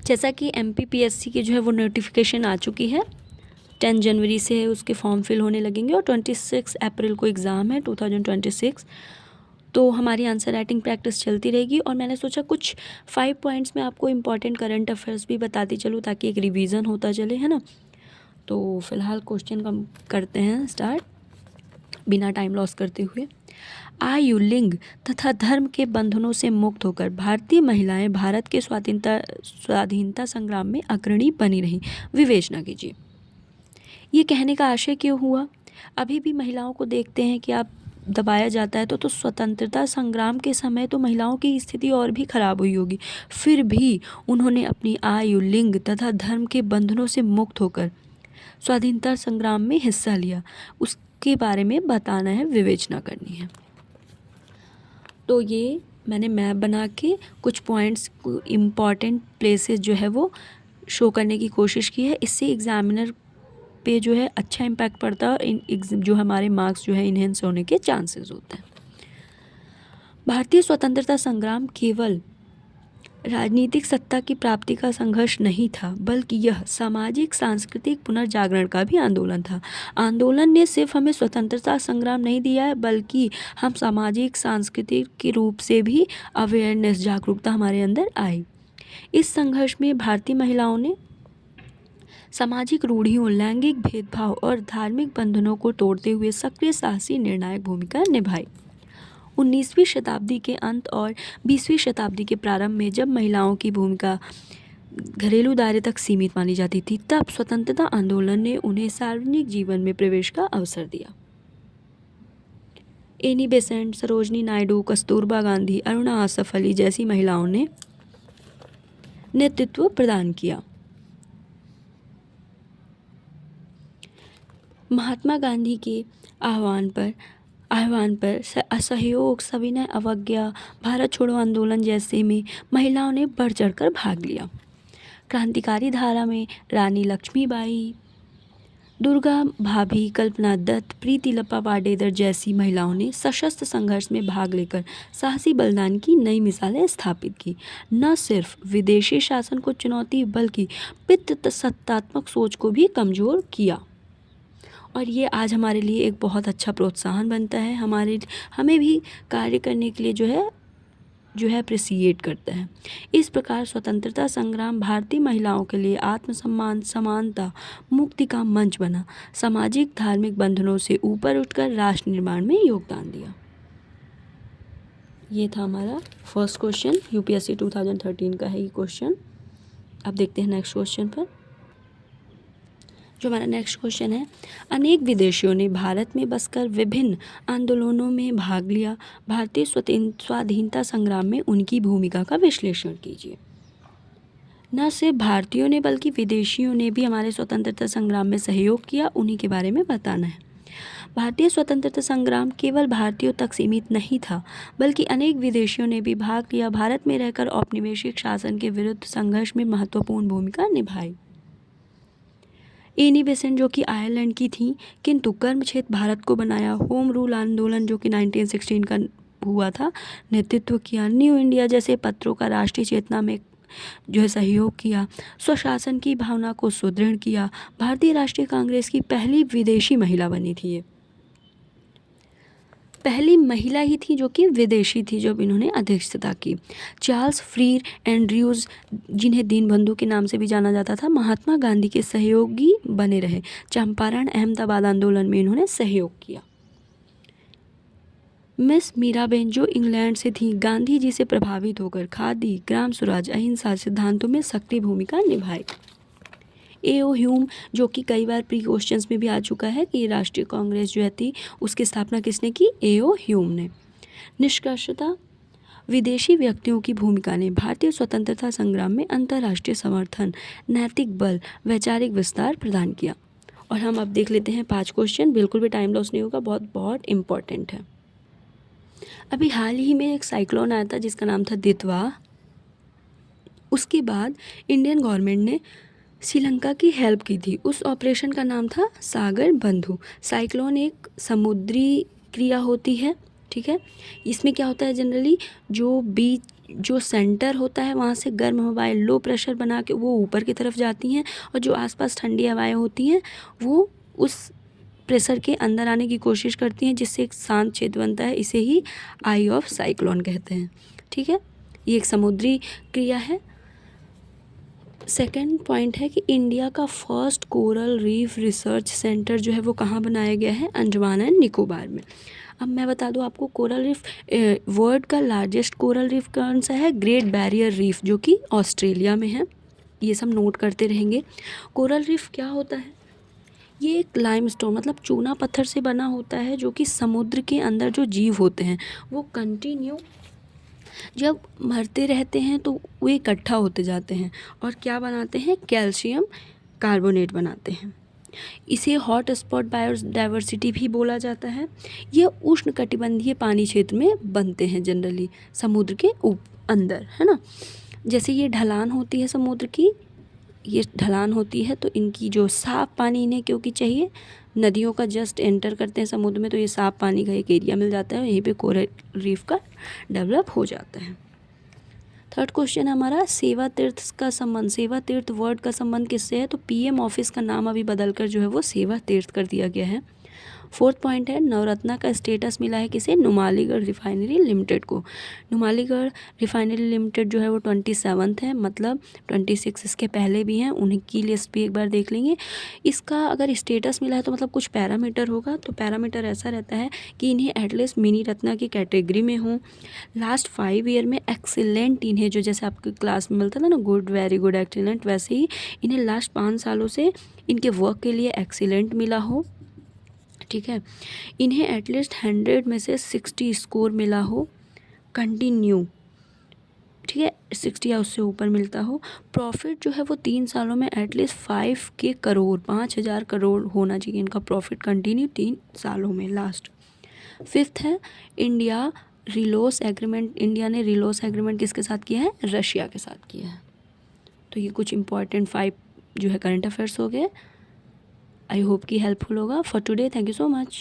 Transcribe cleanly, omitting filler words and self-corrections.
जैसा कि MPPSC की जो है वो नोटिफिकेशन आ चुकी है, 10 जनवरी से उसके फॉर्म फिल होने लगेंगे और 26 अप्रैल को एग्ज़ाम है 2026। तो हमारी आंसर राइटिंग प्रैक्टिस चलती रहेगी और मैंने सोचा कुछ 5 पॉइंट्स में आपको इम्पॉर्टेंट करंट अफेयर्स भी बताती चलूँ ताकि एक रिवीजन होता चले, है ना। तो फ़िलहाल क्वेश्चन कम करते हैं स्टार्ट बिना टाइम लॉस करते हुए। आयु, लिंग तथा धर्म के बंधनों से मुक्त होकर भारतीय महिलाएं भारत के स्वाधीनता संग्राम में अग्रणी बनी रहीं। विवेचना कीजिए। ये कहने का आशय क्यों हुआ? अभी भी महिलाओं को देखते हैं कि आप दबाया जाता है तो स्वतंत्रता संग्राम के समय तो महिलाओं की स्थिति और भी खराब हुई होगी, फिर भी उन्होंने अपनी आयु, लिंग तथा धर्म के बंधनों से मुक्त होकर स्वाधीनता संग्राम में हिस्सा लिया। उसके बारे में बताना है, विवेचना करनी है। तो ये मैंने मैप बना के कुछ पॉइंट्स, इम्पॉर्टेंट प्लेसेस जो है वो शो करने की कोशिश की है। इससे एग्जामिनर पे जो है अच्छा इम्पैक्ट पड़ता है और जो हमारे मार्क्स जो है इन्हेंस होने के चांसेस होते हैं। भारतीय स्वतंत्रता संग्राम केवल राजनीतिक सत्ता की प्राप्ति का संघर्ष नहीं था, बल्कि यह सामाजिक सांस्कृतिक पुनर्जागरण का भी आंदोलन था। आंदोलन ने सिर्फ हमें स्वतंत्रता संग्राम नहीं दिया है, बल्कि हम सामाजिक सांस्कृतिक के रूप से भी अवेयरनेस, जागरूकता हमारे अंदर आई। इस संघर्ष में भारतीय महिलाओं ने सामाजिक रूढ़ियों, लैंगिक भेदभाव और धार्मिक बंधनों को तोड़ते हुए सक्रिय, साहसी, निर्णायक भूमिका निभाई। 19वीं शताब्दी के अंत और 20वीं शताब्दी के प्रारंभ में जब महिलाओं की भूमिका घरेलू दायरे तक सीमित मानी जाती थी, तब स्वतंत्रता आंदोलन ने उन्हें सार्वजनिक जीवन में प्रवेश का अवसर दिया। एनी बेसेंट, सरोजनी नायडू, कस्तूरबा गांधी, अरुणा आसफ अली जैसी महिलाओं ने नेतृत्व प्रदान किया। महात्मा गांधी के आह्वान पर असहयोग, सविनय अवज्ञा, भारत छोड़ो आंदोलन जैसे में महिलाओं ने बढ़ चढ़कर भाग लिया। क्रांतिकारी धारा में रानी लक्ष्मीबाई, दुर्गा भाभी, कल्पना दत्त, प्रीति लता वाडेकर जैसी महिलाओं ने सशस्त्र संघर्ष में भाग लेकर साहसी बलिदान की नई मिसालें स्थापित की। न सिर्फ विदेशी शासन को चुनौती, बल्कि पितृसत्तात्मक सोच को भी कमज़ोर किया। और ये आज हमारे लिए एक बहुत अच्छा प्रोत्साहन बनता है, हमें भी कार्य करने के लिए जो है अप्रिसिएट करता है। इस प्रकार स्वतंत्रता संग्राम भारतीय महिलाओं के लिए आत्मसम्मान, समानता, मुक्ति का मंच बना। सामाजिक, धार्मिक बंधनों से ऊपर उठकर राष्ट्र निर्माण में योगदान दिया। ये था हमारा फर्स्ट क्वेश्चन, UPSC 2013 का है ये क्वेश्चन। अब देखते हैं नेक्स्ट क्वेश्चन पर। जो हमारा नेक्स्ट क्वेश्चन है, अनेक विदेशियों ने भारत में बसकर विभिन्न आंदोलनों में भाग लिया। भारतीय स्वाधीनता संग्राम में उनकी भूमिका का विश्लेषण कीजिए। न सिर्फ भारतीयों ने बल्कि विदेशियों ने भी हमारे स्वतंत्रता संग्राम में सहयोग किया, उन्हीं के बारे में बताना है। भारतीय स्वतंत्रता संग्राम केवल भारतीयों तक सीमित नहीं था, बल्कि अनेक विदेशियों ने भी भाग लिया। भारत में रहकर औपनिवेशिक शासन के विरुद्ध संघर्ष में महत्वपूर्ण भूमिका निभाई। एनी बेसेंट जो कि आयरलैंड की थी, किंतु कर्मक्षेत्र भारत को बनाया। होम रूल आंदोलन जो कि 1916 का हुआ था, नेतृत्व किया। न्यू इंडिया जैसे पत्रों का राष्ट्रीय चेतना में जो है सहयोग किया। स्वशासन की भावना को सुदृढ़ किया। भारतीय राष्ट्रीय कांग्रेस की पहली विदेशी महिला बनी थी। ये पहली महिला ही थी जो कि विदेशी थी जब इन्होंने अध्यक्षता की। चार्ल्स फ्रीर एंड्रयूज़, जिन्हें दीनबंधु के नाम से भी जाना जाता था, महात्मा गांधी के सहयोगी बने रहे। चंपारण, अहमदाबाद आंदोलन में इन्होंने सहयोग किया। मिस मीराबेन जो इंग्लैंड से थी, गांधी जी से प्रभावित होकर खादी, ग्राम स्वराज, अहिंसा सिद्धांतों में सक्रिय भूमिका निभाई। A.O. ह्यूम, जो कि कई बार प्री क्वेश्चंस में भी आ चुका है कि राष्ट्रीय कांग्रेस जो थी उसकी स्थापना किसने की? A.O. ह्यूम ने। निष्कर्षतः विदेशी व्यक्तियों की भूमिका ने भारतीय स्वतंत्रता संग्राम में अंतर्राष्ट्रीय समर्थन, नैतिक बल, वैचारिक विस्तार प्रदान किया। और हम अब देख लेते हैं 5 क्वेश्चन, बिल्कुल भी टाइम लॉस नहीं होगा, बहुत बहुत इम्पॉर्टेंट है। अभी हाल ही में एक साइक्लोन आया था जिसका नाम था दितवा। उसके बाद इंडियन गवर्नमेंट ने श्रीलंका की हेल्प की थी। उस ऑपरेशन का नाम था सागर बंधु। साइक्लोन एक समुद्री क्रिया होती है, ठीक है। इसमें क्या होता है, जनरली जो बीच जो सेंटर होता है वहाँ से गर्म हवाएं लो प्रेशर बना के वो ऊपर की तरफ जाती हैं, और जो आसपास ठंडी हवाएं होती हैं वो उस प्रेशर के अंदर आने की कोशिश करती हैं, जिससे एक शांत क्षेत्र बनता है। इसे ही आई ऑफ साइक्लोन कहते हैं। ठीक है, ये एक समुद्री क्रिया है। सेकंड पॉइंट है कि इंडिया का first coral reef research centre जो है वो कहाँ बनाया गया है? अंडमान एंड निकोबार में। अब मैं बता दूँ आपको, कोरल रीफ वर्ल्ड का लार्जेस्ट कोरल रीफ कौन सा है? ग्रेट बैरियर रीफ, जो कि ऑस्ट्रेलिया में है। ये सब नोट करते रहेंगे। कोरल रीफ क्या होता है? ये एक लाइमस्टोन मतलब चूना पत्थर से बना होता है, जो कि समुद्र के अंदर जो जीव होते हैं वो कंटिन्यू जब मरते रहते हैं तो वो इकट्ठा होते जाते हैं और क्या बनाते हैं? कैल्शियम कार्बोनेट बनाते हैं। इसे हॉट स्पॉट बायोडाइवर्सिटी भी बोला जाता है। ये उष्णकटिबंधीय पानी क्षेत्र में बनते हैं जनरली, समुद्र के अंदर, है ना। जैसे ये ढलान होती है समुद्र की, ये ढलान होती है तो इनकी जो साफ़ पानी इन्हें क्योंकि चाहिए, नदियों का जस्ट एंटर करते हैं समुद्र में तो ये साफ़ पानी का एक एरिया मिल जाता है, यहीं पे कोरल रीफ का डेवलप हो जाता है। थर्ड क्वेश्चन है हमारा, सेवा तीर्थ का संबंध, सेवा तीर्थ वर्ड का संबंध किससे है? तो पीएम ऑफिस का नाम अभी बदलकर जो है वो सेवा तीर्थ कर दिया गया है। फोर्थ पॉइंट है, नवरत्ना का स्टेटस मिला है किसे? नुमालीगढ़ रिफाइनरी लिमिटेड को। नुमालीगढ़ रिफाइनरी लिमिटेड जो है वो 27th है, मतलब 26 इसके पहले भी हैं, उनकी लिस्ट भी एक बार देख लेंगे। इसका अगर स्टेटस मिला है तो मतलब कुछ पैरामीटर होगा, तो पैरामीटर ऐसा रहता है कि इन्हें एटलीस्ट मिनी रत्ना की कैटेगरी में हो, लास्ट 5 ईयर में एक्सीलेंट इन्हें, जो जैसे आपके क्लास में मिलता था ना गुड, वेरी गुड, एक्सीलेंट, वैसे ही इन्हें लास्ट 5 सालों से इनके वर्क के लिए एक्सीलेंट मिला हो। ठीक है, इन्हें एटलीस्ट 100 में से 60 स्कोर मिला हो कंटिन्यू। ठीक है, 60 या उससे ऊपर मिलता हो। प्रॉफिट जो है वो 3 सालों में एटलीस्ट 5 करोड़ 5,000 करोड़ होना चाहिए इनका प्रॉफिट कंटिन्यू 3 सालों में लास्ट। फिफ्थ है, इंडिया ने रिलोस एग्रीमेंट किसके साथ किया है? रशिया के साथ किया है। तो ये कुछ इंपॉर्टेंट 5 जो है करंट अफेयर्स हो गए। आई होप कि हेल्पफुल होगा for today. Thank you so much.